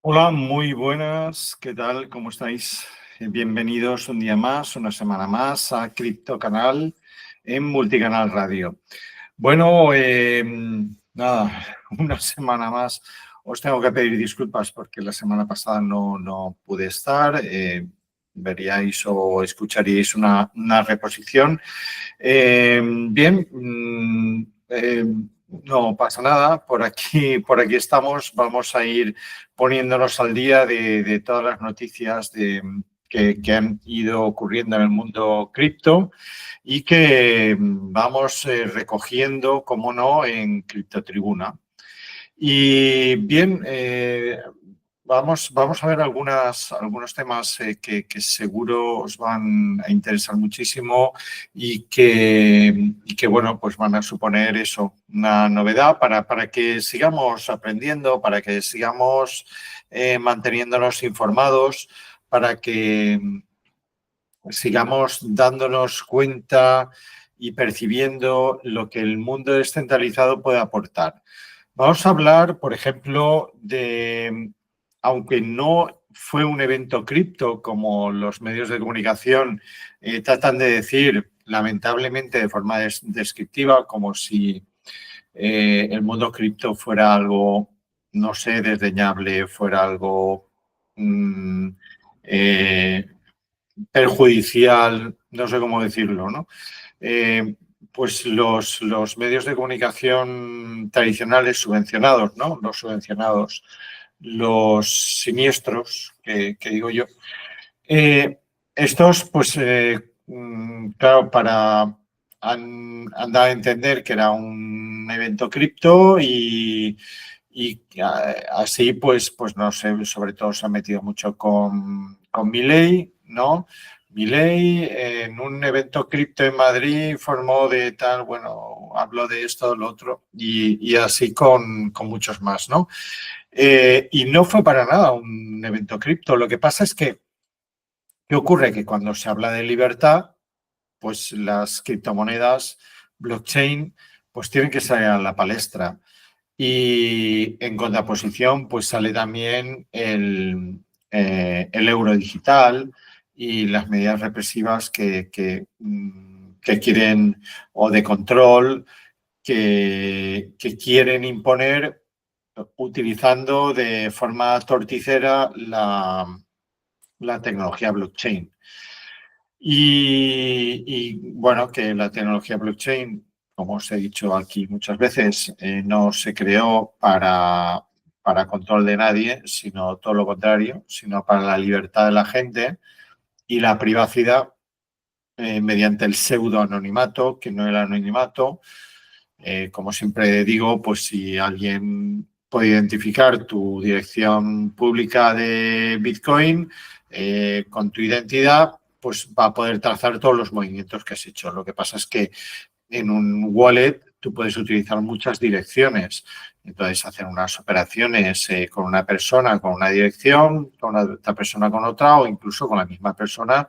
Hola, muy buenas, ¿qué tal? ¿Cómo estáis? Bienvenidos un día más, una semana más a Cripto Canal en Multicanal Radio. Bueno, nada, una semana más. Os tengo que pedir disculpas porque la semana pasada no pude estar. Veríais o escucharíais una reposición. Bien, no pasa nada. Por aquí estamos. Vamos a ir poniéndonos al día de todas las noticias que han ido ocurriendo en el mundo cripto y que vamos recogiendo, como no, en Criptotribuna. Y bien, vamos a ver algunos temas que seguro os van a interesar muchísimo y que, bueno, pues van a suponer eso, una novedad para que sigamos aprendiendo, para que sigamos manteniéndonos informados, para que sigamos dándonos cuenta y percibiendo lo que el mundo descentralizado puede aportar. Vamos a hablar, por ejemplo, aunque no fue un evento cripto, como los medios de comunicación tratan de decir, lamentablemente de forma descriptiva, como si el mundo cripto fuera algo, no sé, desdeñable, fuera algo eh, perjudicial, no sé cómo decirlo, ¿no? Pues los medios de comunicación tradicionales subvencionados, ¿no? Los subvencionados, los siniestros, que digo yo. Estos, pues, claro, han dado a entender que era un evento cripto y así, pues no sé, sobre todo se ha metido mucho con Milei, ¿no? Milei en un evento cripto en Madrid informó de tal, bueno, habló de esto, lo otro, y así con muchos más, ¿no? Y no fue para nada un evento cripto. Lo que pasa es que, ¿qué ocurre? Que cuando se habla de libertad, pues las criptomonedas, blockchain, pues tienen que salir a la palestra. Y en contraposición, pues sale también el euro digital y las medidas represivas que quieren, o de control, que quieren imponer utilizando de forma torticera la tecnología blockchain. Bueno, que la tecnología blockchain, como os he dicho aquí muchas veces, no se creó para control de nadie, sino todo lo contrario, sino para la libertad de la gente y la privacidad mediante el pseudoanonimato, que no el anonimato. Como siempre digo, pues si alguien puede identificar tu dirección pública de Bitcoin con tu identidad, pues va a poder trazar todos los movimientos que has hecho. Lo que pasa es que en un wallet tú puedes utilizar muchas direcciones. Entonces, hacer unas operaciones con una persona con una dirección, con otra persona con otra, o incluso con la misma persona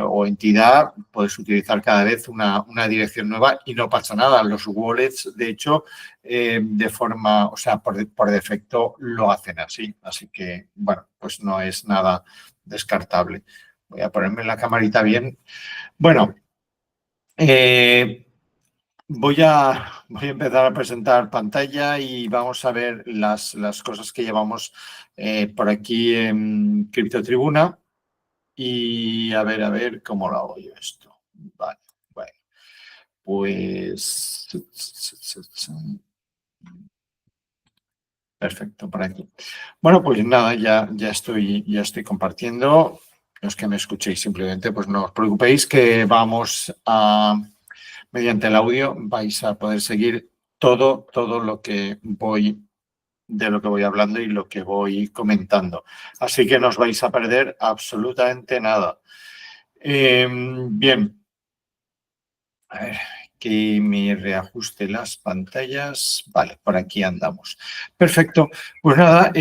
o entidad, puedes utilizar cada vez una dirección nueva y no pasa nada. Los wallets, de hecho, de forma, o sea, por defecto lo hacen así. Así que, bueno, pues no es nada descartable. Voy a ponerme la camarita bien. Bueno, voy a empezar a presentar pantalla y vamos a ver las cosas que llevamos por aquí en Criptotribuna. Y a ver cómo lo hago yo esto. Vale, bueno, pues perfecto, por aquí. Bueno, pues nada, ya estoy compartiendo. Los que me escuchéis simplemente, pues no os preocupéis que vamos a, mediante el audio, vais a poder seguir todo lo que voy hablando y lo que voy comentando. Así que no os vais a perder absolutamente nada. Bien, a ver, que me reajuste las pantallas. Vale, por aquí andamos. Perfecto. Pues nada,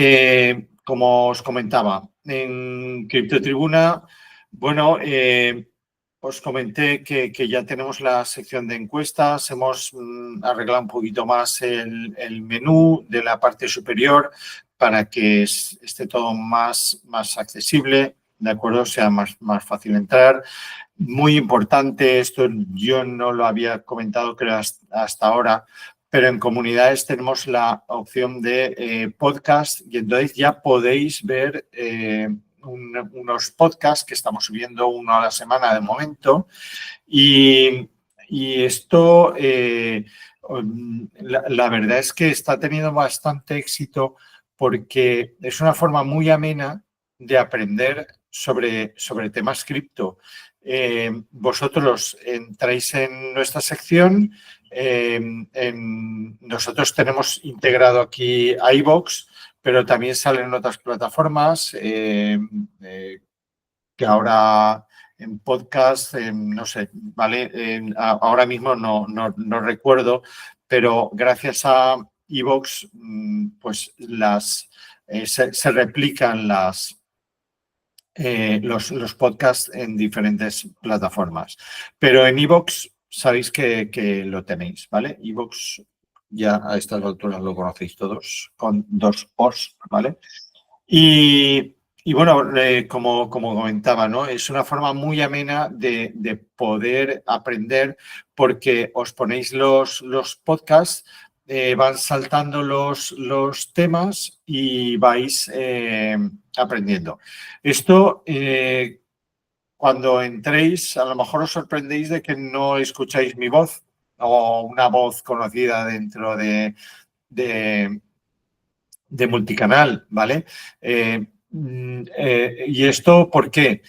como os comentaba, en CriptoTribuna, bueno, os comenté que ya tenemos la sección de encuestas, hemos arreglado un poquito más el menú de la parte superior para que esté todo más accesible, ¿de acuerdo? Sea más fácil entrar. Muy importante, esto yo no lo había comentado creo hasta ahora, pero en comunidades tenemos la opción de podcast y entonces ya podéis ver unos podcasts que estamos subiendo uno a la semana de momento y esto la verdad es que está teniendo bastante éxito porque es una forma muy amena de aprender sobre temas cripto. Vosotros entráis en nuestra sección, nosotros tenemos integrado aquí iVoox, pero también salen otras plataformas que ahora en podcast, no sé, ¿vale? Ahora mismo no recuerdo, pero gracias a iVoox, pues se replican los podcasts en diferentes plataformas. Pero en iVoox sabéis que lo tenéis, ¿vale? iVoox ya a estas alturas lo conocéis todos, con 2 O's, ¿vale? Y bueno, como comentaba, ¿no? Es una forma muy amena de poder aprender porque os ponéis los podcasts, van saltando los temas y vais aprendiendo. Esto, cuando entréis, a lo mejor os sorprendéis de que no escucháis mi voz o una voz conocida dentro de multicanal, ¿vale? ¿Y esto por qué?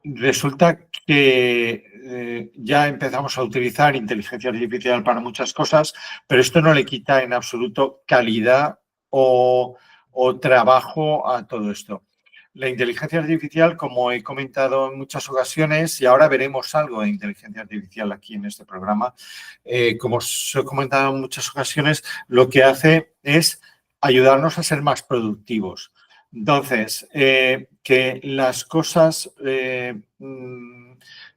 Resulta que ya empezamos a utilizar inteligencia artificial para muchas cosas, pero esto no le quita en absoluto calidad o trabajo a todo esto. La inteligencia artificial, como he comentado en muchas ocasiones, y ahora veremos algo de inteligencia artificial aquí en este programa, como os he comentado en muchas ocasiones, lo que hace es ayudarnos a ser más productivos. Entonces, que las cosas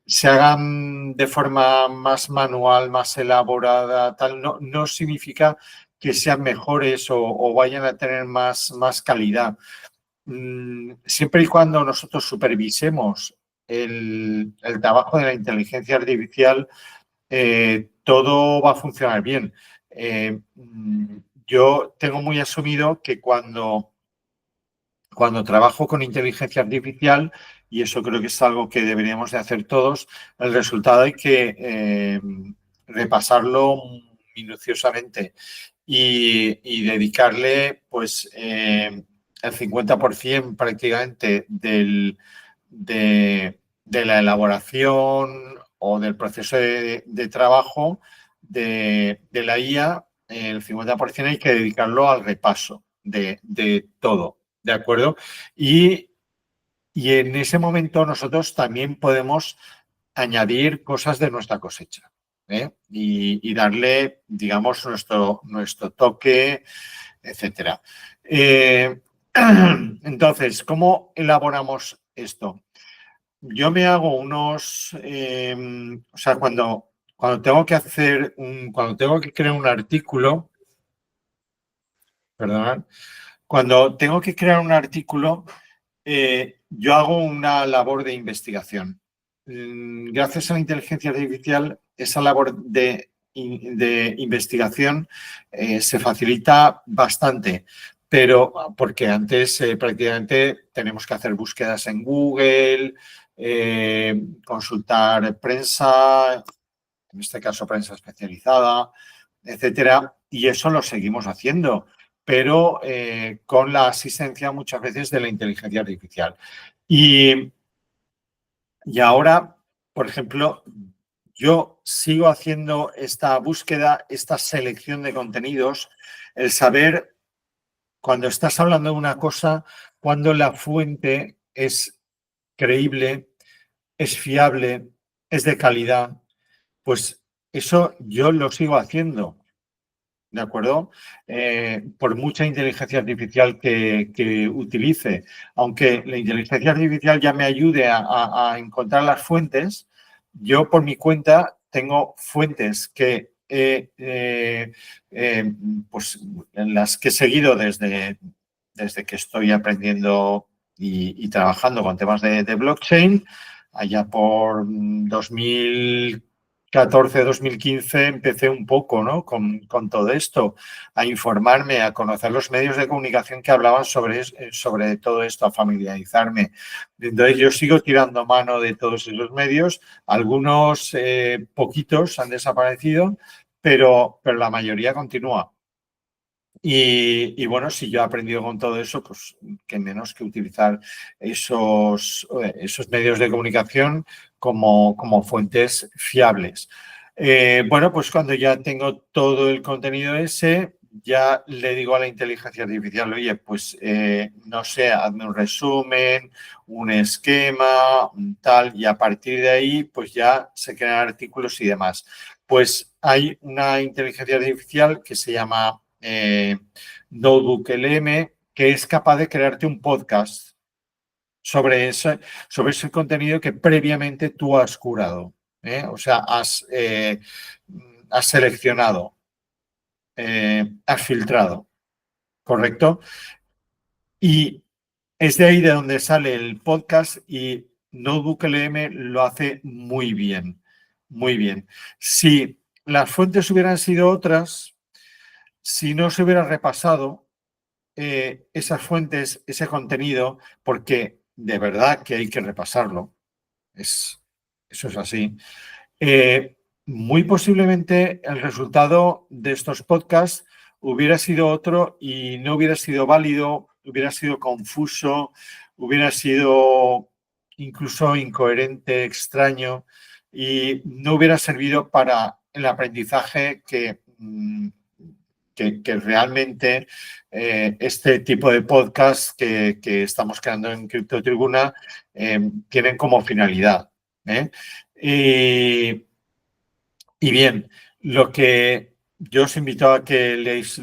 se hagan de forma más manual, más elaborada, tal, no significa que sean mejores o vayan a tener más calidad. Siempre y cuando nosotros supervisemos el trabajo de la inteligencia artificial, todo va a funcionar bien. Yo tengo muy asumido que cuando trabajo con inteligencia artificial, y eso creo que es algo que deberíamos de hacer todos, el resultado hay que repasarlo minuciosamente y dedicarle pues el 50% prácticamente de la elaboración o del proceso de trabajo de la IA, el 50% hay que dedicarlo al repaso de todo. ¿De acuerdo? Y en ese momento nosotros también podemos añadir cosas de nuestra cosecha, ¿eh? Y darle, digamos, nuestro toque, etcétera. Entonces, ¿cómo elaboramos esto? Yo me hago unos, o sea, cuando tengo que cuando tengo que crear un artículo, perdonad, cuando tengo que crear un artículo, yo hago una labor de investigación. Gracias a la inteligencia artificial, esa labor de investigación se facilita bastante, pero porque antes prácticamente tenemos que hacer búsquedas en Google, consultar prensa, en este caso prensa especializada, etcétera, y eso lo seguimos haciendo, pero con la asistencia muchas veces de la inteligencia artificial. Y ahora, por ejemplo, yo sigo haciendo esta búsqueda, esta selección de contenidos, el saber cuando estás hablando de una cosa, cuando la fuente es creíble, es fiable, es de calidad. Pues eso yo lo sigo haciendo, ¿de acuerdo? Por mucha inteligencia artificial que utilice, aunque la inteligencia artificial ya me ayude a encontrar las fuentes, yo por mi cuenta tengo fuentes que eh, pues en las que he seguido desde que estoy aprendiendo y trabajando con temas de blockchain, allá por 2014, 2015 empecé un poco, ¿no? con todo esto, a informarme, a conocer los medios de comunicación que hablaban sobre todo esto, a familiarizarme. Entonces yo sigo tirando mano de todos esos medios, algunos poquitos han desaparecido, pero la mayoría continúa. Y bueno, si yo he aprendido con todo eso, pues qué menos que utilizar esos medios de comunicación como fuentes fiables. Bueno, pues cuando ya tengo todo el contenido ese, ya le digo a la inteligencia artificial, oye, pues no sé, hazme un resumen, un esquema, un tal, y a partir de ahí, pues ya se crean artículos y demás. Pues hay una inteligencia artificial que se llama Notebook LM, que es capaz de crearte un podcast sobre ese contenido que previamente tú has curado. O sea, has seleccionado, has filtrado, ¿correcto? Y es de ahí de donde sale el podcast y Notebook LM lo hace muy bien, muy bien. Si las fuentes hubieran sido otras, si no se hubiera repasado esas fuentes, ese contenido, porque de verdad que hay que repasarlo, eso es así. Eh, Muy posiblemente el resultado de estos podcasts hubiera sido otro y no hubiera sido válido, hubiera sido confuso, hubiera sido incluso incoherente, extraño y no hubiera servido para el aprendizaje que realmente este tipo de podcast que estamos creando en CryptoTribuna tienen como finalidad. ¿eh? Y, y bien, lo que yo os invito a que leáis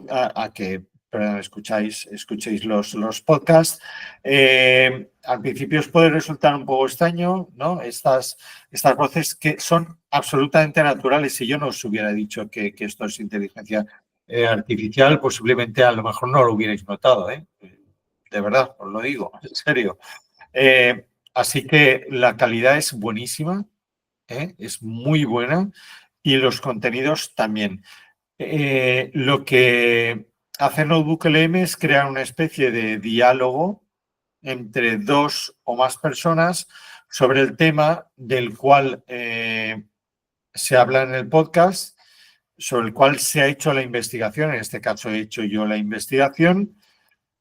a que perdón, escuchéis los podcasts. Al principio os puede resultar un poco extraño, ¿no? Estas voces que son absolutamente naturales. Si yo no os hubiera dicho que esto es inteligencia artificial, posiblemente a lo mejor no lo hubierais notado, ¿eh? De verdad, os lo digo, en serio. Así que la calidad es buenísima, es muy buena y los contenidos también. Lo que hace Notebook LM es crear una especie de diálogo entre dos o más personas sobre el tema del cual se habla en el podcast, sobre el cual se ha hecho la investigación. En este caso he hecho yo la investigación,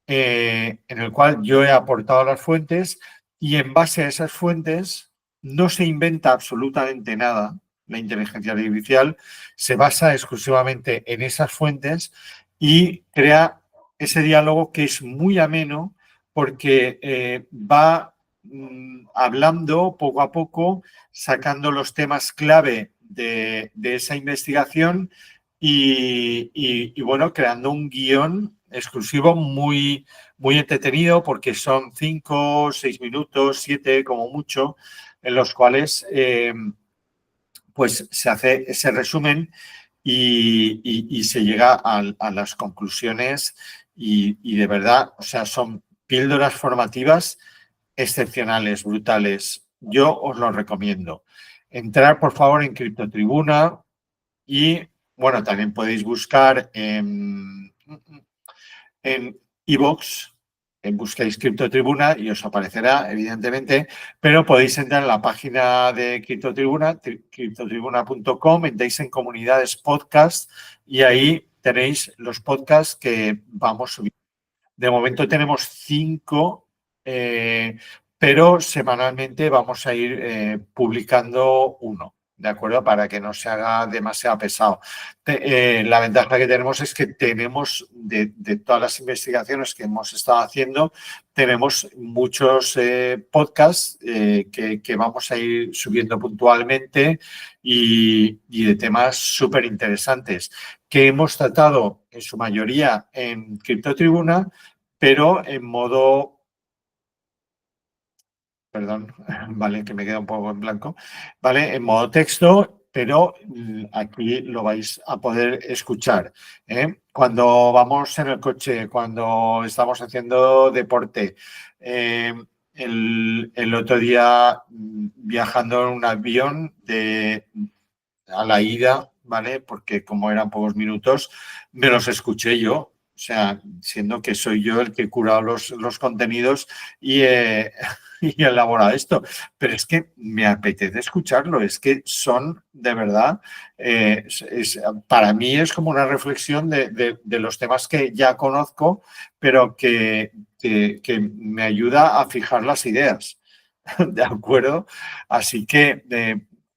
en el cual yo he aportado las fuentes y en base a esas fuentes no se inventa absolutamente nada. La inteligencia artificial se basa exclusivamente en esas fuentes y crea ese diálogo que es muy ameno porque va hablando poco a poco, sacando los temas clave de esa investigación y bueno, creando un guión exclusivo muy entretenido porque son 5, 6 minutos, 7 como mucho, en los cuales pues se hace ese resumen y se llega a las conclusiones y de verdad, o sea, son píldoras formativas excepcionales, brutales. Yo os lo recomiendo. Entrar, por favor, en CryptoTribuna y, bueno, también podéis buscar en iVoox, busquéis CryptoTribuna y os aparecerá, evidentemente, pero podéis entrar en la página de CryptoTribuna, criptotribuna.com, entráis en comunidades podcast y ahí tenéis los podcasts que vamos subiendo. De momento tenemos 5, pero semanalmente vamos a ir publicando uno, ¿de acuerdo? Para que no se haga demasiado pesado. La ventaja que tenemos es que tenemos, de todas las investigaciones que hemos estado haciendo, tenemos muchos podcasts que vamos a ir subiendo puntualmente y de temas súper interesantes que hemos tratado en su mayoría en CriptoTribuna, pero en modo... Perdón, vale, que me queda un poco en blanco, vale, en modo texto, pero aquí lo vais a poder escuchar. Cuando vamos en el coche, cuando estamos haciendo deporte, eh, el otro día viajando en un avión a la ida, ¿vale? Porque como eran pocos minutos, me los escuché yo. O sea, siendo que soy yo el que he curado los contenidos y y he elaborado esto. Pero es que me apetece escucharlo. Es que son, de verdad, para mí es como una reflexión de los temas que ya conozco, pero que me ayuda a fijar las ideas. ¿De acuerdo? Así que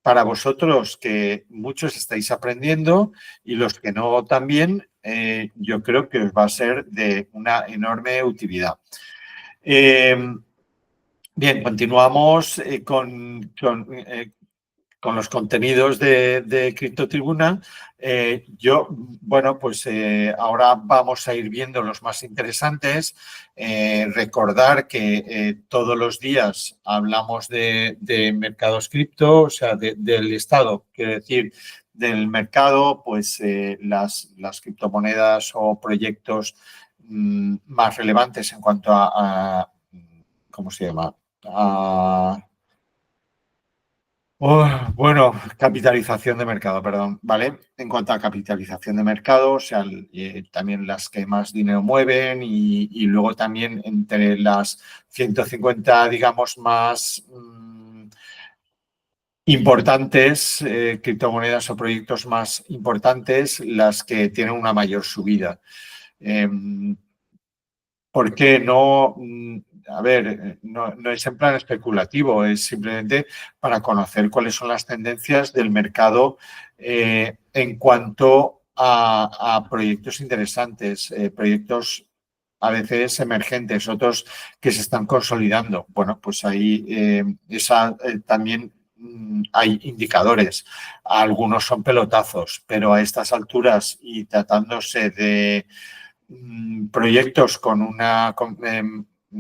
para vosotros que muchos estáis aprendiendo y los que no también, yo creo que os va a ser de una enorme utilidad. Bien, continuamos con los contenidos de CriptoTribuna. Bueno, pues ahora vamos a ir viendo los más interesantes. Recordar que todos los días hablamos de mercados cripto, o sea, del estado, quiero decir, del mercado, pues las criptomonedas o proyectos más relevantes en cuanto ¿cómo se llama? Bueno, capitalización de mercado, perdón, ¿vale? En cuanto a capitalización de mercado, o sea, también las que más dinero mueven y luego también entre las 150, digamos, más importantes, criptomonedas o proyectos más importantes, las que tienen una mayor subida. ¿Por qué no? A ver, no es en plan especulativo, es simplemente para conocer cuáles son las tendencias del mercado en cuanto a proyectos interesantes, proyectos a veces emergentes, otros que se están consolidando. Bueno, pues ahí también hay indicadores. Algunos son pelotazos, pero a estas alturas y tratándose de proyectos con una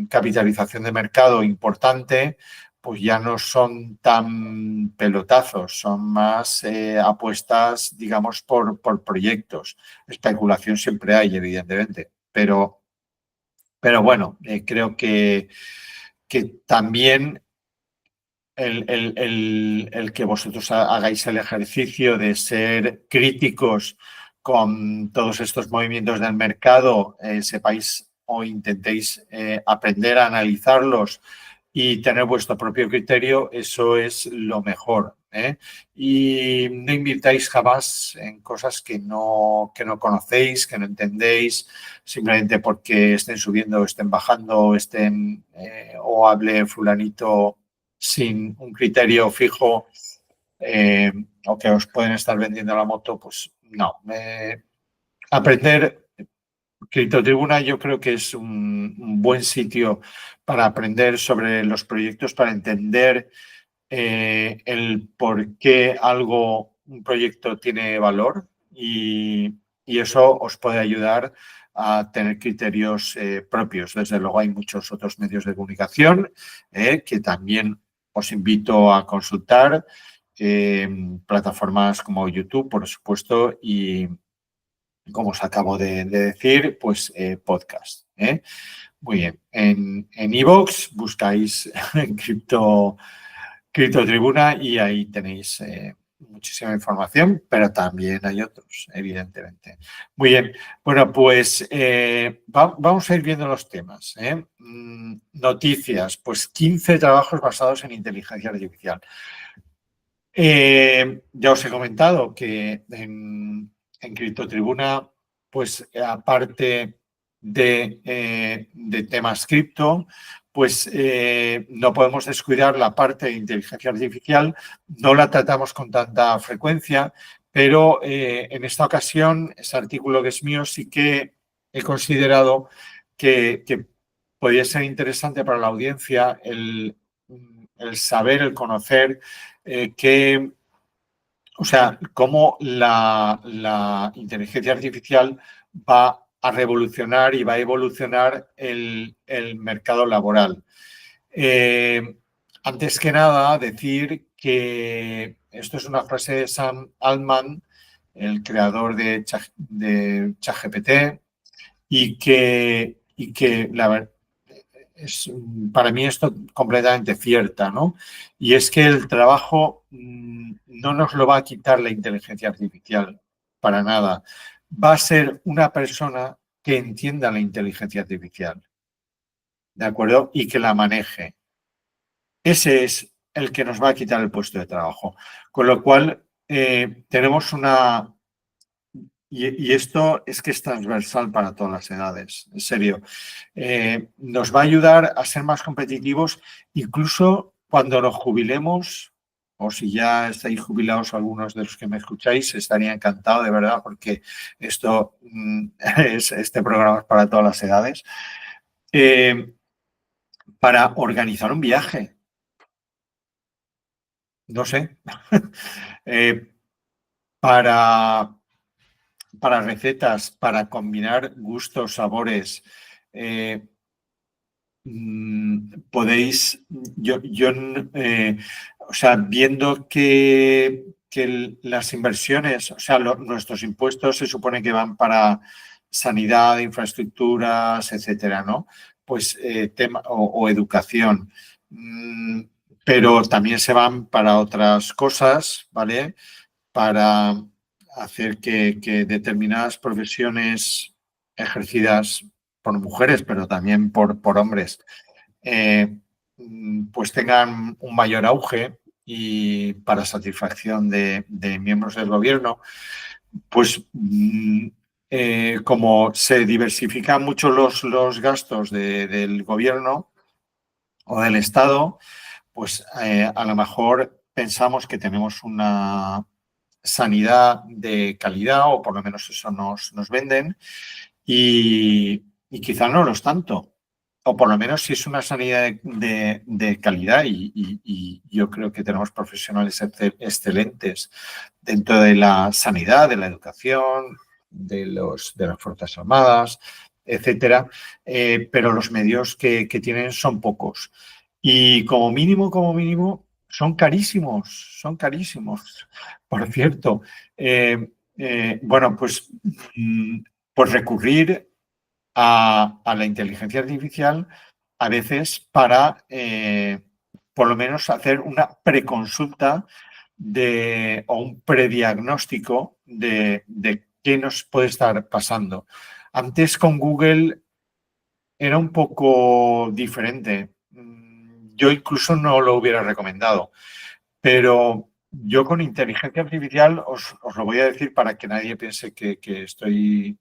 capitalización de mercado importante, pues ya no son tan pelotazos, son más apuestas, digamos, por proyectos. Especulación siempre hay, evidentemente, pero bueno, creo que también el que vosotros hagáis el ejercicio de ser críticos con todos estos movimientos del mercado, sepáis o intentéis aprender a analizarlos y tener vuestro propio criterio, eso es lo mejor. Y no invirtáis jamás en cosas que no conocéis, que no entendéis, simplemente porque estén subiendo, estén bajando, o hable fulanito sin un criterio fijo o que os pueden estar vendiendo la moto, pues no. Aprender CriptoTribuna yo creo que es un buen sitio para aprender sobre los proyectos, para entender el por qué un proyecto tiene valor y eso os puede ayudar a tener criterios propios. Desde luego hay muchos otros medios de comunicación que también os invito a consultar, plataformas como YouTube, por supuesto, y como os acabo de decir, pues podcast. Muy bien. En iVoox buscáis CriptoTribuna y ahí tenéis muchísima información, pero también hay otros, evidentemente. Muy bien. Bueno, pues vamos a ir viendo los temas. Noticias, pues 15 trabajos basados en inteligencia artificial. Ya os he comentado que en CriptoTribuna, pues aparte de temas cripto, pues no podemos descuidar la parte de inteligencia artificial, no la tratamos con tanta frecuencia, pero en esta ocasión, ese artículo que es mío, sí que he considerado que podría ser interesante para la audiencia el saber, el conocer o sea, cómo la inteligencia artificial va a revolucionar y va a evolucionar el mercado laboral. Antes que nada, decir que esto es una frase de Sam Altman, el creador de ChatGPT, y que es para mí esto completamente cierta, ¿no? Y es que el trabajo no nos lo va a quitar la inteligencia artificial, para nada. Va a ser una persona que entienda la inteligencia artificial, ¿de acuerdo? Y que la maneje. Ese es el que nos va a quitar el puesto de trabajo. Con lo cual, tenemos una... Y esto es que es transversal para todas las edades, en serio. Nos va a ayudar a ser más competitivos, incluso cuando nos jubilemos, o si ya estáis jubilados algunos de los que me escucháis, estaría encantado de verdad, porque esto este programa es para todas las edades, para organizar un viaje, no sé, eh, para, para recetas, para combinar gustos, sabores. eh, Podéis, o sea, viendo que las inversiones, o sea, nuestros impuestos se supone que van para sanidad, infraestructuras, etcétera, ¿no? Pues tema o educación. Mm, pero también se van para otras cosas, ¿vale? Para hacer que determinadas profesiones ejercidas por mujeres, pero también por hombres, eh, pues tengan un mayor auge y para satisfacción de miembros del gobierno, pues como se diversifican mucho los gastos del gobierno o del Estado, pues a lo mejor pensamos que tenemos una sanidad de calidad, o por lo menos eso nos venden, y quizá no lo es tanto. O por lo menos si es una sanidad de calidad, y yo creo que tenemos profesionales excelentes dentro de la sanidad, de la educación, de las Fuerzas Armadas, etcétera, pero los medios que tienen son pocos. Y como mínimo, son carísimos, son carísimos. Por cierto, bueno, pues recurrir a la inteligencia artificial a veces para, por lo menos, hacer una preconsulta o un prediagnóstico de qué nos puede estar pasando. Antes con Google era un poco diferente. Yo incluso no lo hubiera recomendado, pero yo con inteligencia artificial os lo voy a decir para que nadie piense que estoy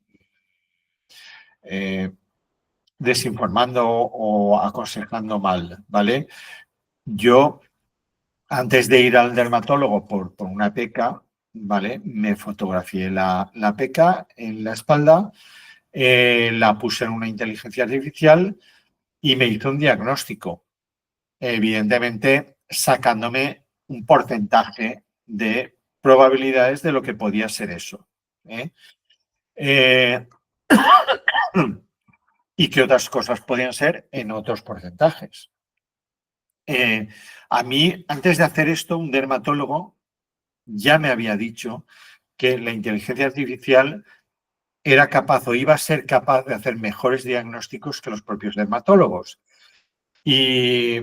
desinformando o aconsejando mal, ¿vale? Yo, antes de ir al dermatólogo por una peca, ¿vale? Me fotografié la peca en la espalda, la puse en una inteligencia artificial y me hizo un diagnóstico, evidentemente sacándome un porcentaje de probabilidades de lo que podía ser eso. ¿eh? Eh, y que otras cosas podían ser en otros porcentajes. A mí, antes de hacer esto, un dermatólogo ya me había dicho que la inteligencia artificial era capaz o iba a ser capaz de hacer mejores diagnósticos que los propios dermatólogos. Y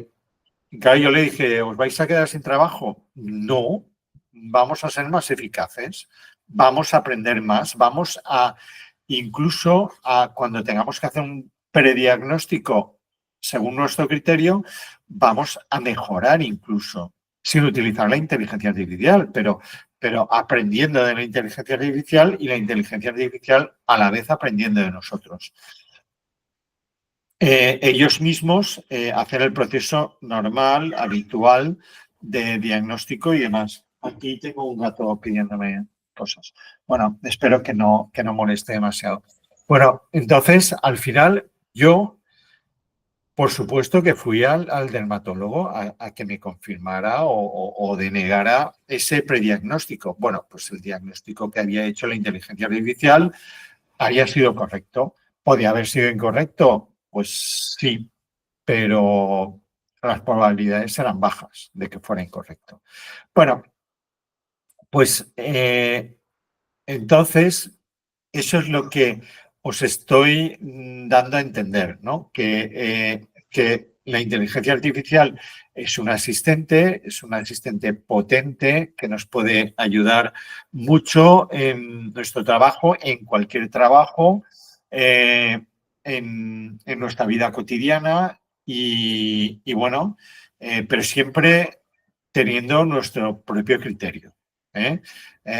claro, yo le dije, ¿os vais a quedar sin trabajo? No, vamos a ser más eficaces, vamos a aprender más, vamos a incluso a cuando tengamos que hacer un prediagnóstico según nuestro criterio, vamos a mejorar incluso sin utilizar la inteligencia artificial, pero aprendiendo de la inteligencia artificial y la inteligencia artificial a la vez aprendiendo de nosotros. ellos mismos hacen el proceso normal, habitual de diagnóstico y demás. Aquí tengo un gato pidiéndome cosas. Bueno, espero que no moleste demasiado. Bueno, entonces, al final, yo, por supuesto que fui al dermatólogo a que me confirmara o denegara ese prediagnóstico. Bueno, pues el diagnóstico que había hecho la inteligencia artificial había sido correcto. ¿Podía haber sido incorrecto? Pues sí, pero las probabilidades eran bajas de que fuera incorrecto. Bueno, pues entonces eso es lo que os estoy dando a entender, ¿no? Que la inteligencia artificial es un asistente potente que nos puede ayudar mucho en nuestro trabajo, en cualquier trabajo, en nuestra vida cotidiana y bueno, pero siempre teniendo nuestro propio criterio, ¿eh?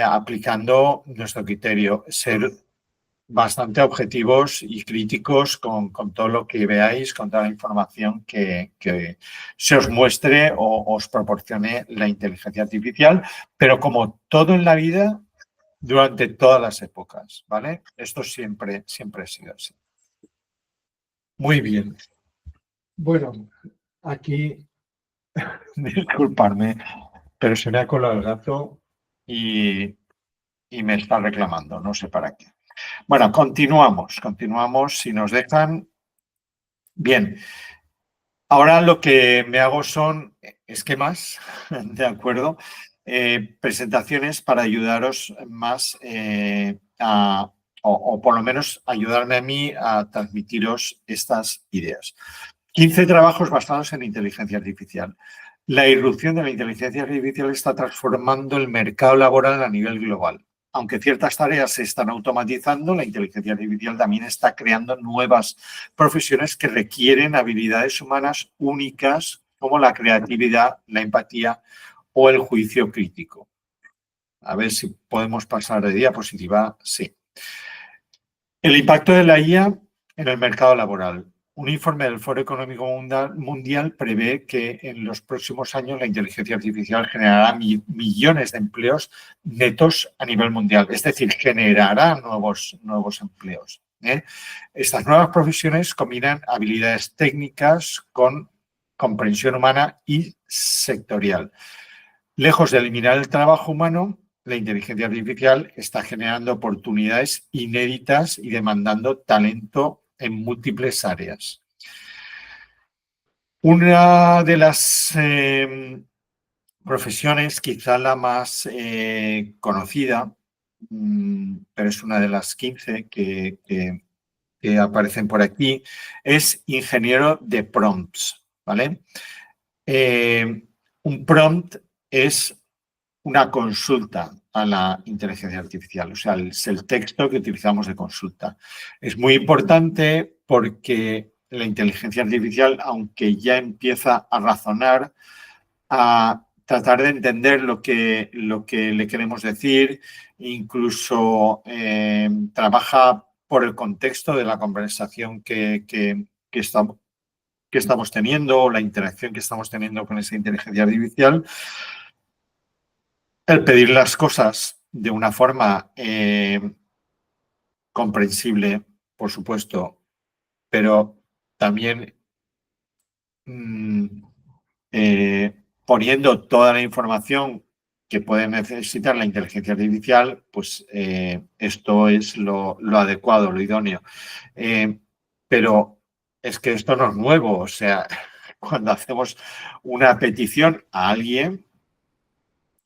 Aplicando nuestro criterio, ser bastante objetivos y críticos con todo lo que veáis, con toda la información que se os muestre o os proporcione la inteligencia artificial, pero como todo en la vida, durante todas las épocas, ¿vale? Esto siempre ha sido así. Muy bien. Bueno, aquí, disculparme, pero se me ha colado el gato y me está reclamando, no sé para qué. Bueno, continuamos, si nos dejan. Bien, ahora lo que me hago son esquemas, ¿de acuerdo? Presentaciones para ayudaros más o por lo menos ayudarme a mí a transmitiros estas ideas. 15 trabajos basados en inteligencia artificial. La irrupción de la inteligencia artificial está transformando el mercado laboral a nivel global. Aunque ciertas tareas se están automatizando, la inteligencia artificial también está creando nuevas profesiones que requieren habilidades humanas únicas como la creatividad, la empatía o el juicio crítico. A ver si podemos pasar de diapositiva. Sí. El impacto de la IA en el mercado laboral. Un informe del Foro Económico Mundial prevé que en los próximos años la inteligencia artificial generará millones de empleos netos a nivel mundial, es decir, generará nuevos empleos. Estas nuevas profesiones combinan habilidades técnicas con comprensión humana y sectorial. Lejos de eliminar el trabajo humano, la inteligencia artificial está generando oportunidades inéditas y demandando talento en múltiples áreas. Una de las profesiones, quizá la más conocida, pero es una de las 15 que aparecen por aquí, es ingeniero de prompts, ¿vale? Un prompt es una consulta a la inteligencia artificial, o sea, es el texto que utilizamos de consulta. Es muy importante porque la inteligencia artificial, aunque ya empieza a razonar, a tratar de entender lo que le queremos decir, incluso trabaja por el contexto de la conversación que estamos teniendo o la interacción que estamos teniendo con esa inteligencia artificial. El pedir las cosas de una forma comprensible, por supuesto, pero también poniendo toda la información que puede necesitar la inteligencia artificial, pues esto es lo adecuado, lo idóneo. Pero es que esto no es nuevo, o sea, cuando hacemos una petición a alguien,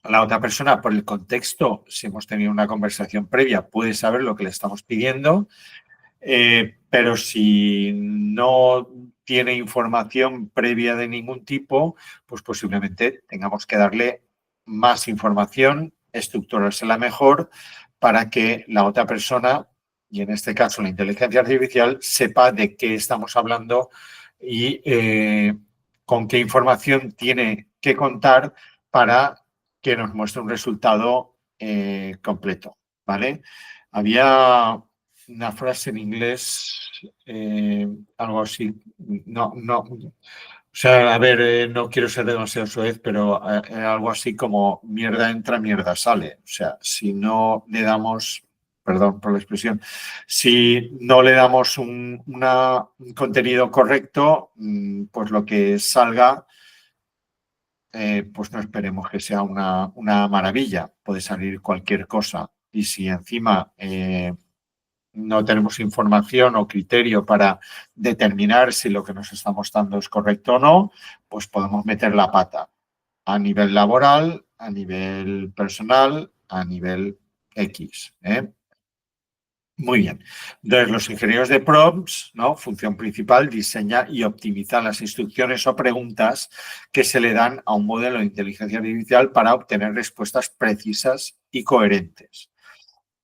la otra persona, por el contexto, si hemos tenido una conversación previa, puede saber lo que le estamos pidiendo, pero si no tiene información previa de ningún tipo, pues posiblemente tengamos que darle más información, estructurársela mejor para que la otra persona, y en este caso la inteligencia artificial, sepa de qué estamos hablando y con qué información tiene que contar para que nos muestre un resultado completo, ¿vale? Había una frase en inglés, algo así. No, o sea, a ver, no quiero ser demasiado soez, pero algo así como mierda entra, mierda sale. O sea, si no le damos, perdón por la expresión, si no le damos un contenido correcto, pues lo que salga, pues no esperemos que sea una maravilla. Puede salir cualquier cosa. Y si encima no tenemos información o criterio para determinar si lo que nos está mostrando es correcto o no, pues podemos meter la pata a nivel laboral, a nivel personal, a nivel X. Muy bien. Entonces, los ingenieros de prompts, ¿no? Función principal, diseña y optimiza las instrucciones o preguntas que se le dan a un modelo de inteligencia artificial para obtener respuestas precisas y coherentes.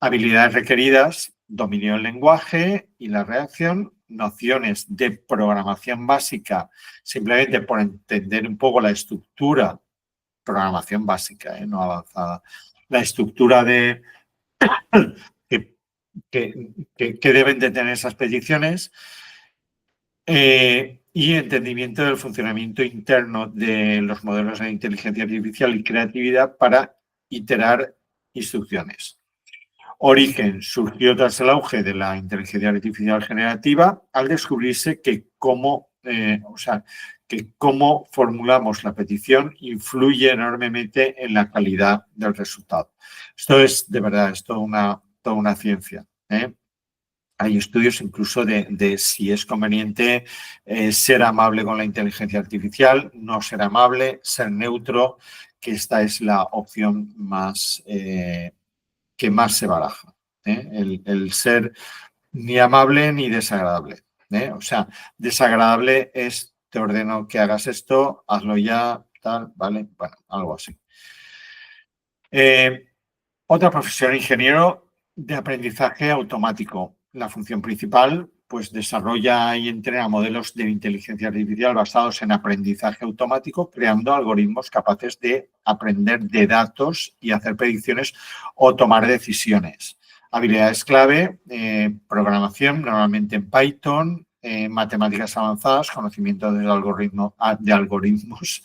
Habilidades requeridas, dominio del lenguaje y la redacción, nociones de programación básica, simplemente por entender un poco la estructura, programación básica, no avanzada, la estructura de que deben de tener esas peticiones y entendimiento del funcionamiento interno de los modelos de inteligencia artificial y creatividad para iterar instrucciones. Origen surgió tras el auge de la inteligencia artificial generativa al descubrirse que cómo formulamos la petición influye enormemente en la calidad del resultado. Esto es, de verdad, es toda una ciencia. Hay estudios incluso de si es conveniente ser amable con la inteligencia artificial, no ser amable, ser neutro, que esta es la opción más que más se baraja. El ser ni amable ni desagradable. O sea, desagradable es te ordeno que hagas esto, hazlo ya, tal, ¿vale? Bueno, algo así. Otra profesión, ingeniero de aprendizaje automático. La función principal, pues desarrolla y entrena modelos de inteligencia artificial basados en aprendizaje automático, creando algoritmos capaces de aprender de datos y hacer predicciones o tomar decisiones. Habilidades clave, programación, normalmente en Python, matemáticas avanzadas, conocimiento de algoritmos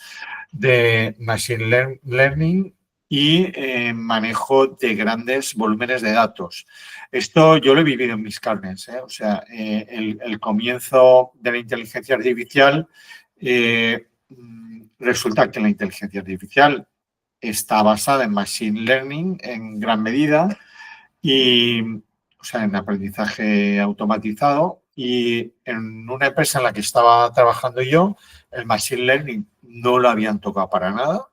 de machine learning y manejo de grandes volúmenes de datos. Esto yo lo he vivido en mis carnes. O sea, el comienzo de la inteligencia artificial, resulta que la inteligencia artificial está basada en machine learning en gran medida y, o sea, en aprendizaje automatizado. Y en una empresa en la que estaba trabajando yo, el machine learning no lo habían tocado para nada.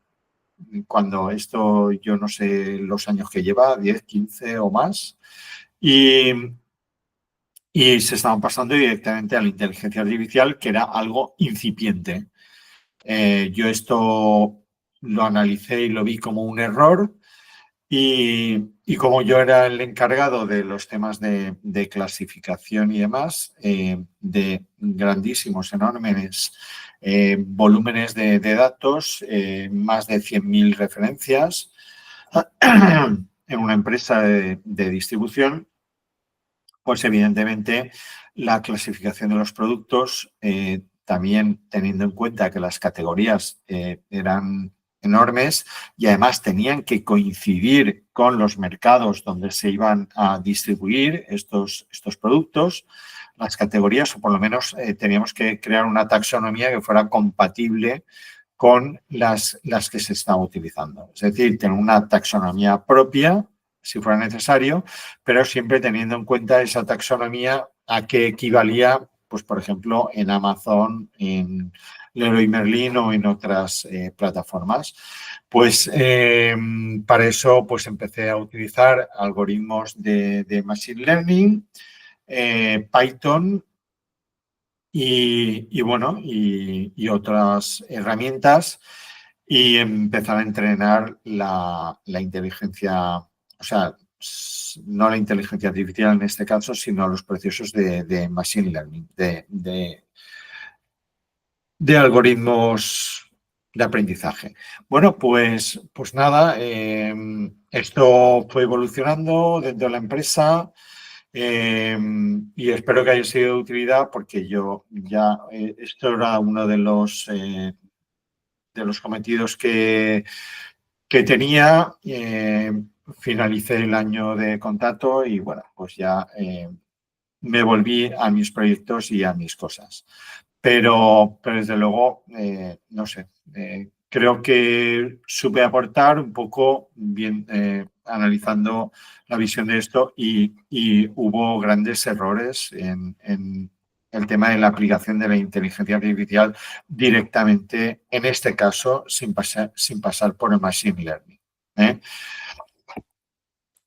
Cuando esto, yo no sé los años que lleva, 10, 15 o más, y se estaban pasando directamente a la inteligencia artificial, que era algo incipiente. Yo esto lo analicé y lo vi como un error y como yo era el encargado de los temas de clasificación y demás, de grandísimos, enormes volúmenes de datos, más de 100.000 referencias en una empresa de distribución, pues evidentemente la clasificación de los productos, también teniendo en cuenta que las categorías eran enormes y además tenían que coincidir con los mercados donde se iban a distribuir estos productos, las categorías, o por lo menos teníamos que crear una taxonomía que fuera compatible con las que se estaban utilizando. Es decir, tener una taxonomía propia, si fuera necesario, pero siempre teniendo en cuenta esa taxonomía a qué equivalía, pues, por ejemplo, en Amazon, en Leroy Merlin o en otras plataformas. Pues para eso pues empecé a utilizar algoritmos de Machine Learning, Python y otras herramientas y empezar a entrenar la inteligencia, o sea, no la inteligencia artificial en este caso, sino los procesos de Machine Learning, de algoritmos de aprendizaje. Bueno, pues nada, esto fue evolucionando dentro de la empresa Y espero que haya sido de utilidad porque yo ya, esto era uno de los cometidos que tenía. Finalicé el año de contrato y bueno, pues ya me volví a mis proyectos y a mis cosas. Pero desde luego, no sé, creo que supe aportar un poco bien analizando la visión de esto y hubo grandes errores en el tema de la aplicación de la inteligencia artificial directamente, en este caso, sin pasar por el machine learning.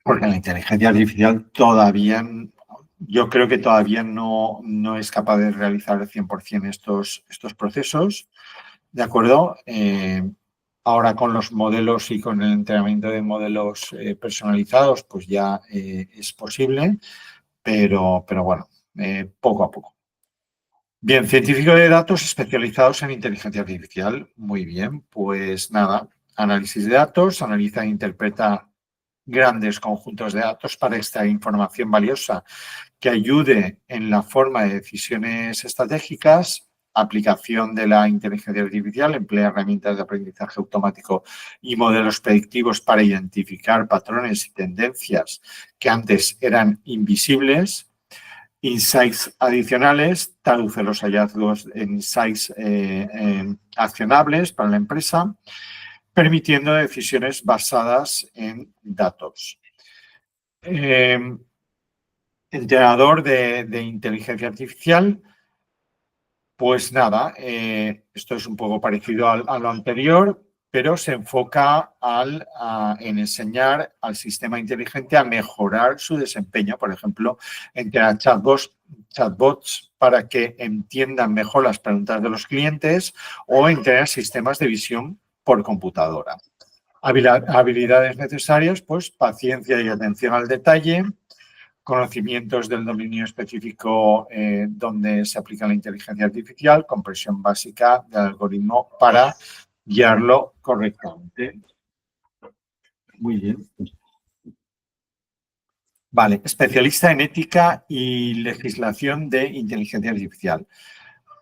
Porque la inteligencia artificial todavía, yo creo que todavía no es capaz de realizar al 100% estos procesos, ¿de acuerdo? Ahora con los modelos y con el entrenamiento de modelos personalizados, pues ya es posible, pero bueno, poco a poco. Bien, científico de datos especializados en inteligencia artificial. Muy bien, pues nada, análisis de datos, analiza e interpreta grandes conjuntos de datos para extraer información valiosa que ayude en la forma de decisiones estratégicas. Aplicación de la inteligencia artificial, emplea herramientas de aprendizaje automático y modelos predictivos para identificar patrones y tendencias que antes eran invisibles. Insights adicionales, traduce los hallazgos en insights accionables para la empresa, permitiendo decisiones basadas en datos. Entrenador de inteligencia artificial, pues nada, esto es un poco parecido a lo anterior, pero se enfoca en enseñar al sistema inteligente a mejorar su desempeño. Por ejemplo, entrenar chatbots para que entiendan mejor las preguntas de los clientes o entrenar sistemas de visión por computadora. Habilidades necesarias, pues paciencia y atención al detalle, conocimientos del dominio específico donde se aplica la inteligencia artificial, comprensión básica del algoritmo para guiarlo correctamente. Muy bien. Vale, especialista en ética y legislación de inteligencia artificial.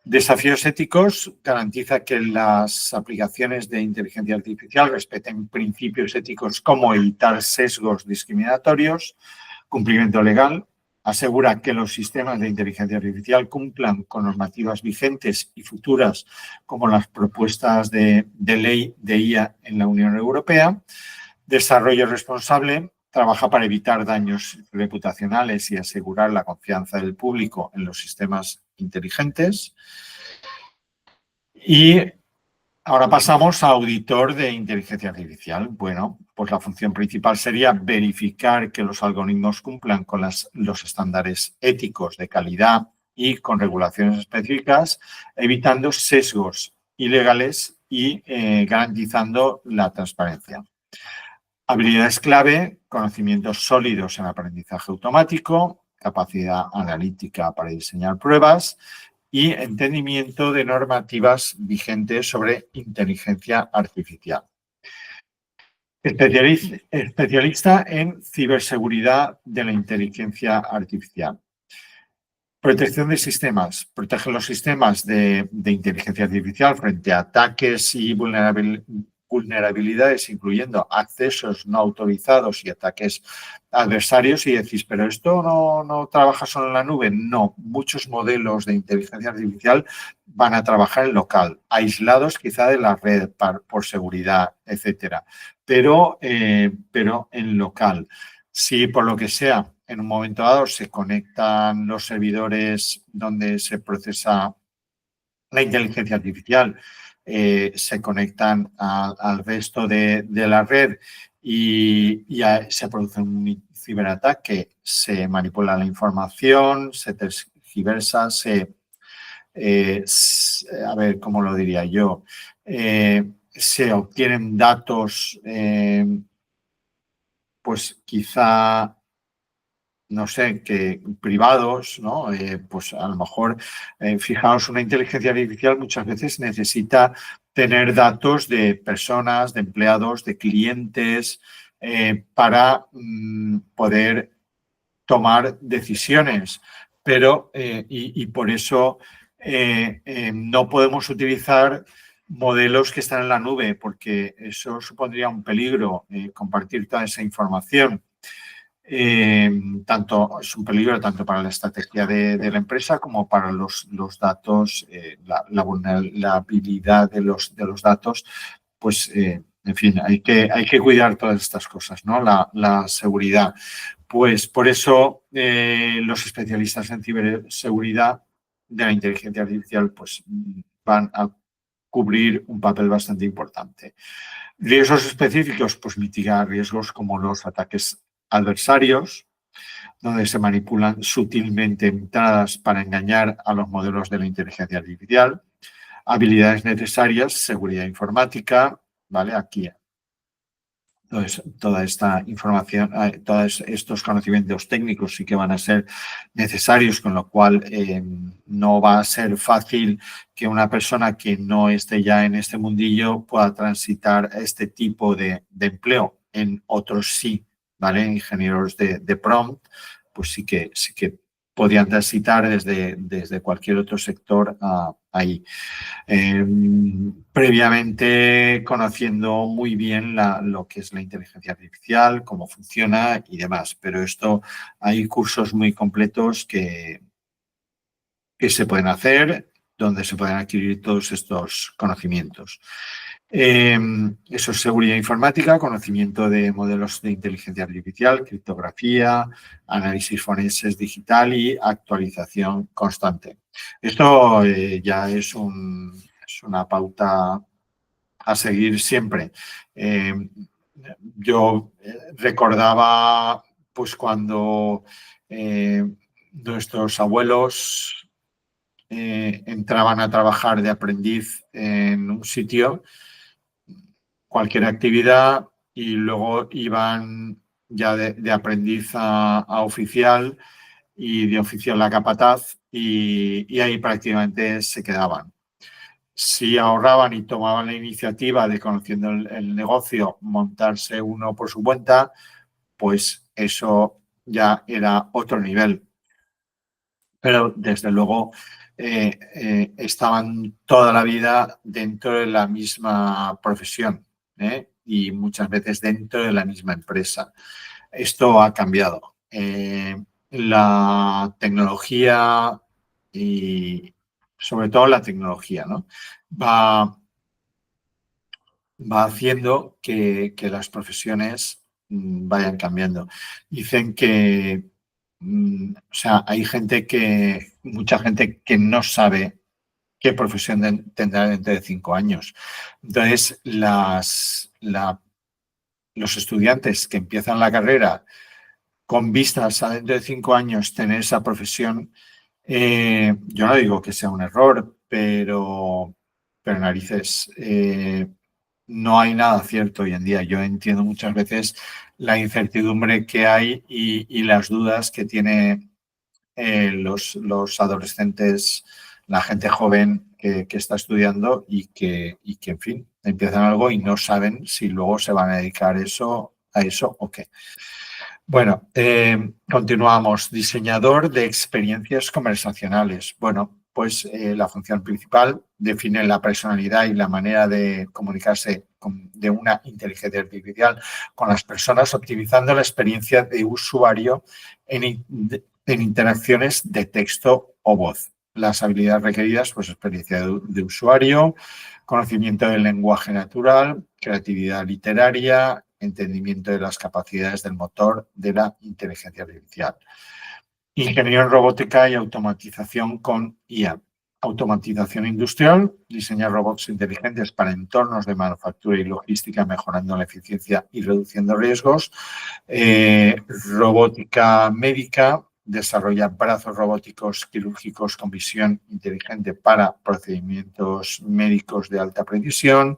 Desafíos éticos, garantiza que las aplicaciones de inteligencia artificial respeten principios éticos como evitar sesgos discriminatorios, cumplimiento legal, asegura que los sistemas de inteligencia artificial cumplan con normativas vigentes y futuras como las propuestas de ley de IA en la Unión Europea, desarrollo responsable, trabaja para evitar daños reputacionales y asegurar la confianza del público en los sistemas inteligentes. Y ahora pasamos a auditor de inteligencia artificial. Bueno, pues la función principal sería verificar que los algoritmos cumplan con los estándares éticos de calidad y con regulaciones específicas, evitando sesgos ilegales y garantizando la transparencia. Habilidades clave, conocimientos sólidos en aprendizaje automático, capacidad analítica para diseñar pruebas y entendimiento de normativas vigentes sobre inteligencia artificial. Especialista en ciberseguridad de la inteligencia artificial. Protección de sistemas. Protege los sistemas de inteligencia artificial frente a ataques y vulnerabilidades, incluyendo accesos no autorizados y ataques adversarios. Y decís, pero esto no trabaja solo en la nube. No, muchos modelos de inteligencia artificial van a trabajar en local, aislados quizá de la red por seguridad, etcétera, pero en local. Si por lo que sea, en un momento dado se conectan los servidores donde se procesa la inteligencia artificial, se conectan al resto de la red y se produce un ciberataque, se manipula la información, se tergiversa, a ver, ¿cómo lo diría yo? Se obtienen datos, pues quizá, no sé, que privados, ¿no? Pues a lo mejor, fijaos, una inteligencia artificial muchas veces necesita tener datos de personas, de empleados, de clientes, para poder tomar decisiones, pero y por eso no podemos utilizar modelos que están en la nube, porque eso supondría un peligro, compartir toda esa información. Tanto es un peligro tanto para la estrategia de la empresa como para los datos, la vulnerabilidad de los datos, pues, en fin, hay que cuidar todas estas cosas, ¿no? La seguridad. Pues por eso los especialistas en ciberseguridad de la inteligencia artificial pues, van a cubrir un papel bastante importante. Riesgos específicos, pues mitigar riesgos como los ataques adversarios, donde se manipulan sutilmente entradas para engañar a los modelos de la inteligencia artificial. Habilidades necesarias, seguridad informática, ¿vale? Aquí. Entonces, toda esta información, todos estos conocimientos técnicos sí que van a ser necesarios, con lo cual no va a ser fácil que una persona que no esté ya en este mundillo pueda transitar este tipo de empleo. En otros sí, ¿vale? Ingenieros de prompt, pues sí que podían transitar desde cualquier otro sector ahí. Previamente conociendo muy bien lo que es la inteligencia artificial, cómo funciona y demás. Pero esto hay cursos muy completos que se pueden hacer, donde se pueden adquirir todos estos conocimientos. Eso es seguridad informática, conocimiento de modelos de inteligencia artificial, criptografía, análisis forenses digital y actualización constante. Esto ya es una pauta a seguir siempre. Yo recordaba pues cuando nuestros abuelos entraban a trabajar de aprendiz en un sitio, cualquier actividad, y luego iban ya de aprendiz a oficial y de oficial a capataz y ahí prácticamente se quedaban. Si ahorraban y tomaban la iniciativa de, conociendo el negocio, montarse uno por su cuenta, pues eso ya era otro nivel. Pero desde luego estaban toda la vida dentro de la misma profesión y muchas veces dentro de la misma empresa. Esto ha cambiado. La tecnología y sobre todo la tecnología, ¿no? va haciendo que las profesiones vayan cambiando. Dicen que o sea, hay mucha gente que no sabe qué profesión tendrá dentro de 5 años. Entonces, los estudiantes que empiezan la carrera con vistas a dentro de 5 años tener esa profesión, yo no digo que sea un error, pero narices, no hay nada cierto hoy en día. Yo entiendo muchas veces la incertidumbre que hay y las dudas que tiene los adolescentes, la gente joven que está estudiando y que, en fin, empiezan algo y no saben si luego se van a dedicar a eso o qué. Bueno, continuamos. Diseñador de experiencias conversacionales. Bueno, pues la función principal define la personalidad y la manera de comunicarse de una inteligencia artificial con las personas, optimizando la experiencia de usuario en interacciones de texto o voz. Las habilidades requeridas, pues experiencia de usuario, conocimiento del lenguaje natural, creatividad literaria, entendimiento de las capacidades del motor de la inteligencia artificial. Ingeniería en robótica y automatización con IA. Automatización industrial, diseñar robots inteligentes para entornos de manufactura y logística, mejorando la eficiencia y reduciendo riesgos. Robótica médica, desarrolla brazos robóticos quirúrgicos con visión inteligente para procedimientos médicos de alta precisión.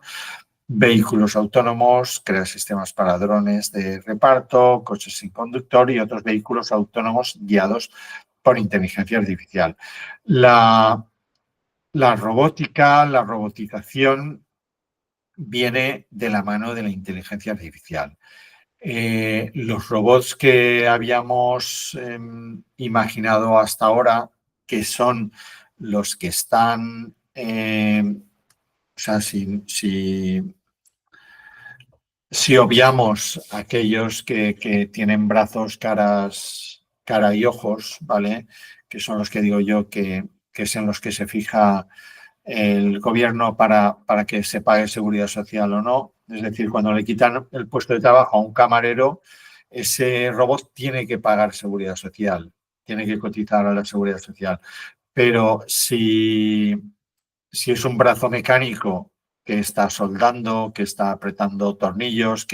Vehículos autónomos, crear sistemas para drones de reparto, coches sin conductor y otros vehículos autónomos guiados por inteligencia artificial. La robótica, la robotización viene de la mano de la inteligencia artificial. Los robots que habíamos imaginado hasta ahora, que son los que están, o sea, si obviamos aquellos que tienen brazos, cara y ojos, ¿vale? Que son los que digo yo que son los que se fija el gobierno para que se pague seguridad social o no. Es decir, cuando le quitan el puesto de trabajo a un camarero, ese robot tiene que pagar seguridad social, tiene que cotizar a la seguridad social. Pero si es un brazo mecánico que está soldando, que está apretando tornillos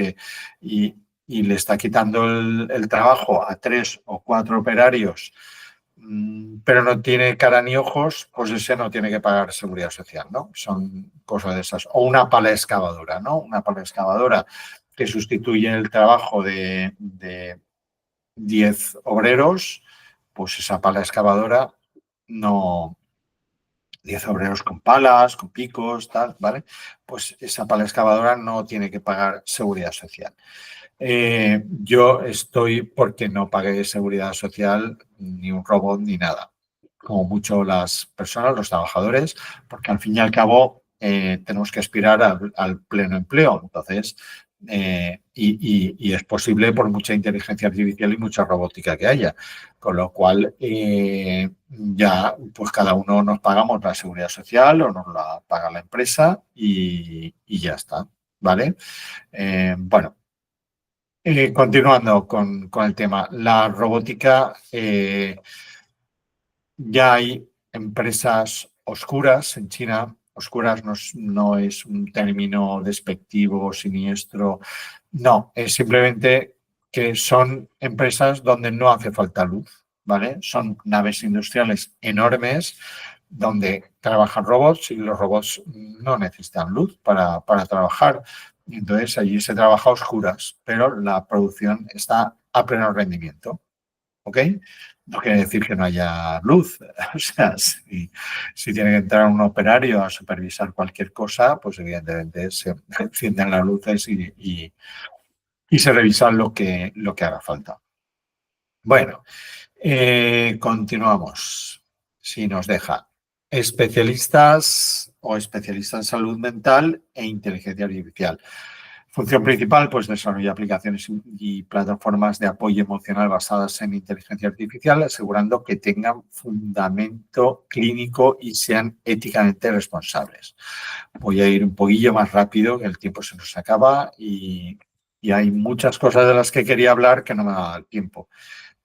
y le está quitando el trabajo a 3 o 4 operarios, pero no tiene cara ni ojos, pues ese no tiene que pagar seguridad social, ¿no? Son cosas de esas. O una pala excavadora, ¿no? Una pala excavadora que sustituye el trabajo de 10 obreros, pues esa pala excavadora no, 10 obreros con palas, con picos, tal, ¿vale? Pues esa pala excavadora no tiene que pagar seguridad social. Yo estoy porque no pague seguridad social ni un robot ni nada. Como mucho las personas, los trabajadores, porque al fin y al cabo tenemos que aspirar al pleno empleo. Entonces, y es posible por mucha inteligencia artificial y mucha robótica que haya. Con lo cual, ya pues cada uno nos pagamos la seguridad social o nos la paga la empresa y ya está. ¿Vale? Bueno, continuando con el tema, la robótica, ya hay empresas oscuras en China. Oscuras no es un término despectivo o siniestro, no, es simplemente que son empresas donde no hace falta luz, ¿vale? Son naves industriales enormes donde trabajan robots y los robots no necesitan luz para trabajar. Entonces allí se trabaja a oscuras, pero la producción está a pleno rendimiento. ¿Ok? No quiere decir que no haya luz. O sea, si tiene que entrar un operario a supervisar cualquier cosa, pues evidentemente se encienden las luces y se revisa lo que haga falta. Bueno, continuamos. Si nos deja. Especialistas o especialistas en salud mental e inteligencia artificial. Función principal, pues desarrollar aplicaciones y plataformas de apoyo emocional basadas en inteligencia artificial, asegurando que tengan fundamento clínico y sean éticamente responsables. Voy a ir un poquillo más rápido, que el tiempo se nos acaba y hay muchas cosas de las que quería hablar que no me da el tiempo,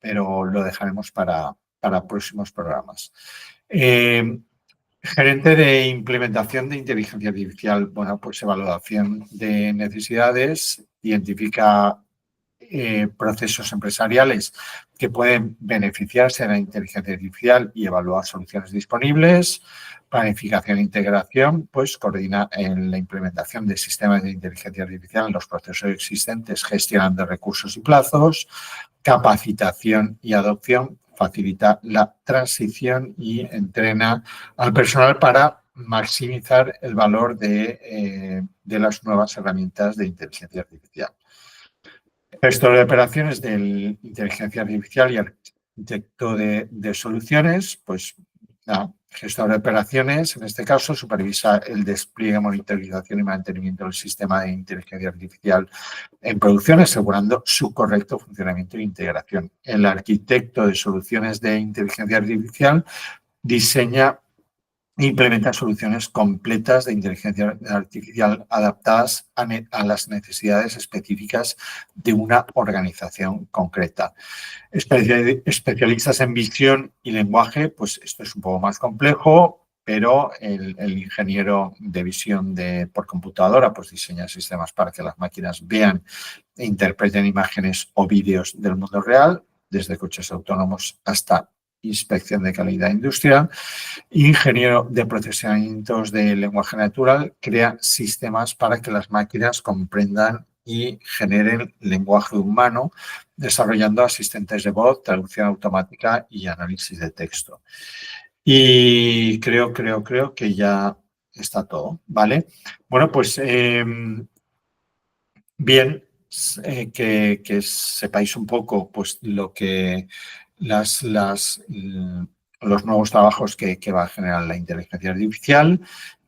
pero lo dejaremos para próximos programas. Gerente de implementación de inteligencia artificial, bueno, pues evaluación de necesidades, identifica procesos empresariales que pueden beneficiarse de la inteligencia artificial y evaluar soluciones disponibles. Planificación e integración, pues coordina en la implementación de sistemas de inteligencia artificial en los procesos existentes, gestionando recursos y plazos. Capacitación y adopción, facilita la transición y entrena al personal para maximizar el valor de las nuevas herramientas de inteligencia artificial. Gestor de operaciones de inteligencia artificial y arquitecto de soluciones, pues gestor de operaciones, en este caso, supervisa el despliegue, monitorización y mantenimiento del sistema de inteligencia artificial en producción, asegurando su correcto funcionamiento e integración. El arquitecto de soluciones de inteligencia artificial diseña e implementa soluciones completas de inteligencia artificial adaptadas a las necesidades específicas de una organización concreta. Especialistas en visión y lenguaje, pues esto es un poco más complejo, pero el ingeniero de visión por computadora pues diseña sistemas para que las máquinas vean e interpreten imágenes o vídeos del mundo real, desde coches autónomos hasta inspección de calidad industrial. Ingeniero de procesamientos de lenguaje natural, crea sistemas para que las máquinas comprendan y generen lenguaje humano, desarrollando asistentes de voz, traducción automática y análisis de texto. Y creo que ya está todo, ¿vale? Bueno, pues bien, que sepáis un poco pues, lo que los nuevos trabajos que va a generar la inteligencia artificial,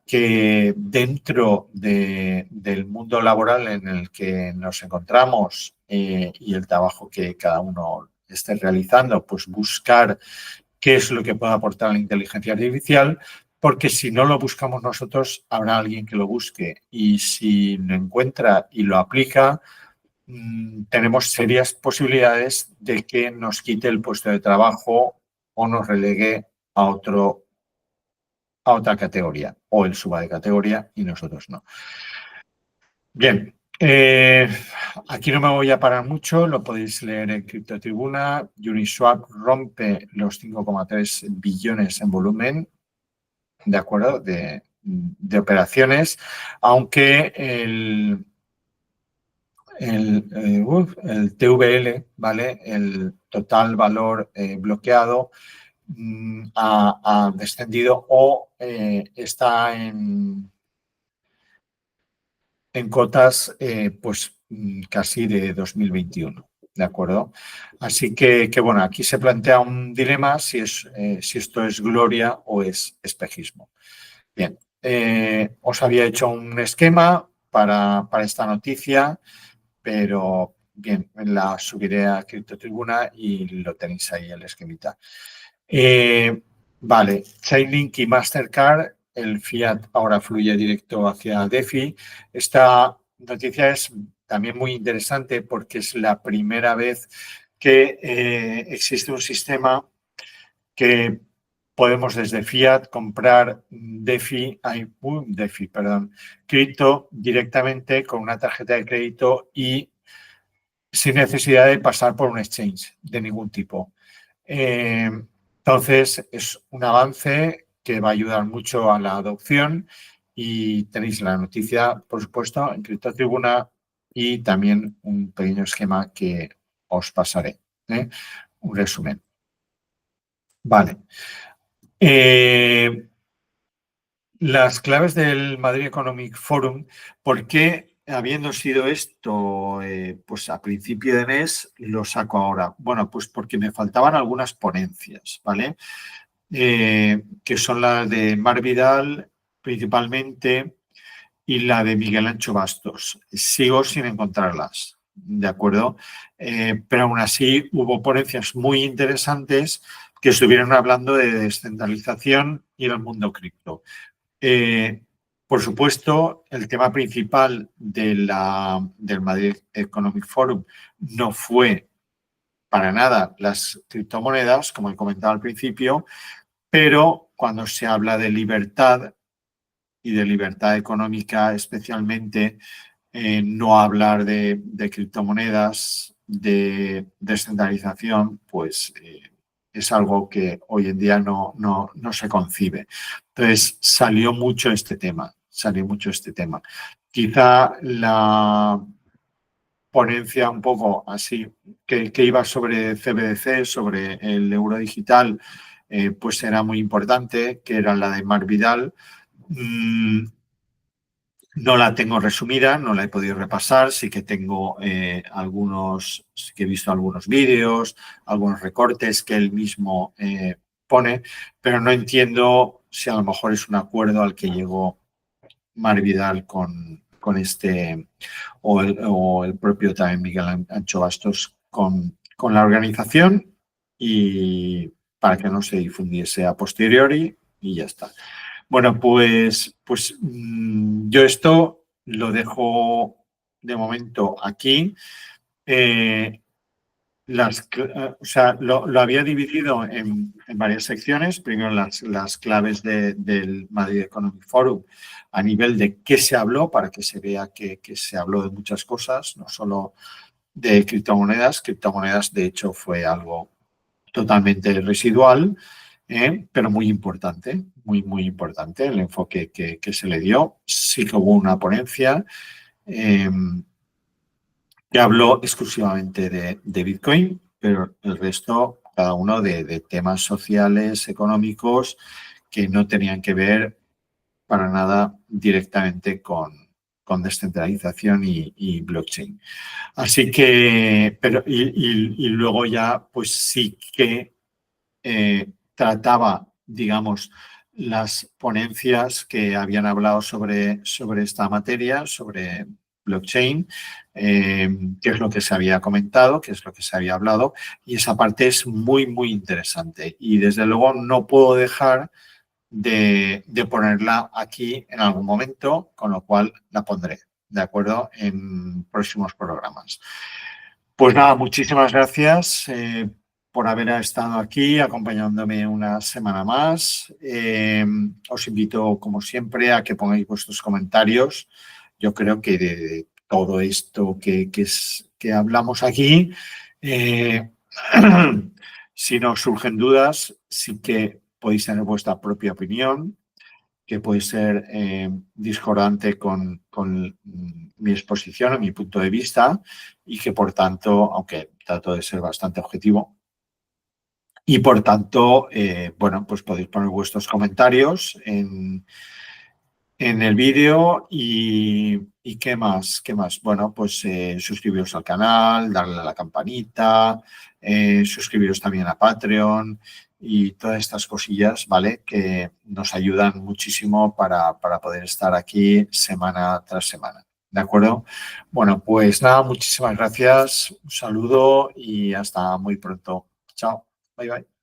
que dentro del mundo laboral en el que nos encontramos y el trabajo que cada uno esté realizando, pues buscar qué es lo que puede aportar la inteligencia artificial, porque si no lo buscamos nosotros, habrá alguien que lo busque y si lo encuentra y lo aplica, tenemos serias posibilidades de que nos quite el puesto de trabajo o nos relegue a otra categoría o él suba de categoría y nosotros no. Bien, aquí no me voy a parar mucho, lo podéis leer en CryptoTribuna. Uniswap rompe los 5,3 billones en volumen, ¿de acuerdo? De operaciones, aunque el TVL, ¿vale? El total valor bloqueado ha descendido o está en cotas pues casi de 2021, ¿de acuerdo? Así que bueno, aquí se plantea un dilema si esto es gloria o es espejismo. Bien, os había hecho un esquema para esta noticia, pero bien, la subiré a CryptoTribuna y lo tenéis ahí el esquemita. Vale, Chainlink y Mastercard, el fiat ahora fluye directo hacia DeFi. Esta noticia es también muy interesante porque es la primera vez que existe un sistema que podemos desde fiat comprar cripto directamente con una tarjeta de crédito y sin necesidad de pasar por un exchange de ningún tipo. Entonces, es un avance que va a ayudar mucho a la adopción y tenéis la noticia, por supuesto, en CryptoTribuna y también un pequeño esquema que os pasaré, un resumen. Vale. Las claves del Madrid Economic Forum, ¿por qué, habiendo sido esto pues a principio de mes, lo saco ahora? Bueno, pues porque me faltaban algunas ponencias, ¿vale? Que son las de Mar Vidal principalmente y la de Miguel Ancho Bastos. Sigo sin encontrarlas, ¿de acuerdo? Pero aún así hubo ponencias muy interesantes que estuvieron hablando de descentralización y el mundo cripto. Por supuesto, el tema principal del Madrid Economic Forum no fue para nada las criptomonedas, como he comentado al principio, pero cuando se habla de libertad y de libertad económica especialmente, no hablar de criptomonedas, de descentralización, pues es algo que hoy en día no se concibe. Entonces, salió mucho este tema. Quizá la ponencia un poco así, que iba sobre CBDC, sobre el euro digital, pues era muy importante, que era la de Mar Vidal. No la tengo resumida, no la he podido repasar, sí que tengo sí que he visto algunos vídeos, algunos recortes que él mismo pone, pero no entiendo si a lo mejor es un acuerdo al que llegó Mar Vidal con este, o el propio también Miguel Ancho Bastos con la organización y para que no se difundiese a posteriori y ya está. Bueno, pues yo esto lo dejo de momento aquí. O sea, lo había dividido en varias secciones. Primero las claves del Madrid Economic Forum a nivel de qué se habló, para que se vea que se habló de muchas cosas, no solo de criptomonedas. Criptomonedas, de hecho, fue algo totalmente residual, pero muy importante, muy importante el enfoque que se le dio. Sí que hubo una ponencia que habló exclusivamente de Bitcoin, pero el resto, cada uno de temas sociales, económicos, que no tenían que ver para nada directamente con con descentralización y blockchain. Así que, y luego ya, pues sí que trataba, digamos, las ponencias que habían hablado sobre esta materia, sobre blockchain, qué es lo que se había comentado, qué es lo que se había hablado, y esa parte es muy, muy interesante. Y desde luego no puedo dejar de ponerla aquí en algún momento, con lo cual la pondré, ¿de acuerdo? En próximos programas. Pues nada, muchísimas gracias por haber estado aquí acompañándome una semana más. Os invito, como siempre, a que pongáis vuestros comentarios. Yo creo que de todo esto que hablamos aquí, eh, si nos surgen dudas, sí que podéis tener vuestra propia opinión, que puede ser discordante con mi exposición o mi punto de vista y que, por tanto, aunque trato de ser bastante objetivo, y por tanto, bueno, pues podéis poner vuestros comentarios en el vídeo y ¿qué más? ¿Qué más? Bueno, pues suscribiros al canal, darle a la campanita, suscribiros también a Patreon y todas estas cosillas, ¿vale? Que nos ayudan muchísimo para poder estar aquí semana tras semana. ¿De acuerdo? Bueno, pues nada, muchísimas gracias, un saludo y hasta muy pronto. Chao, bye bye.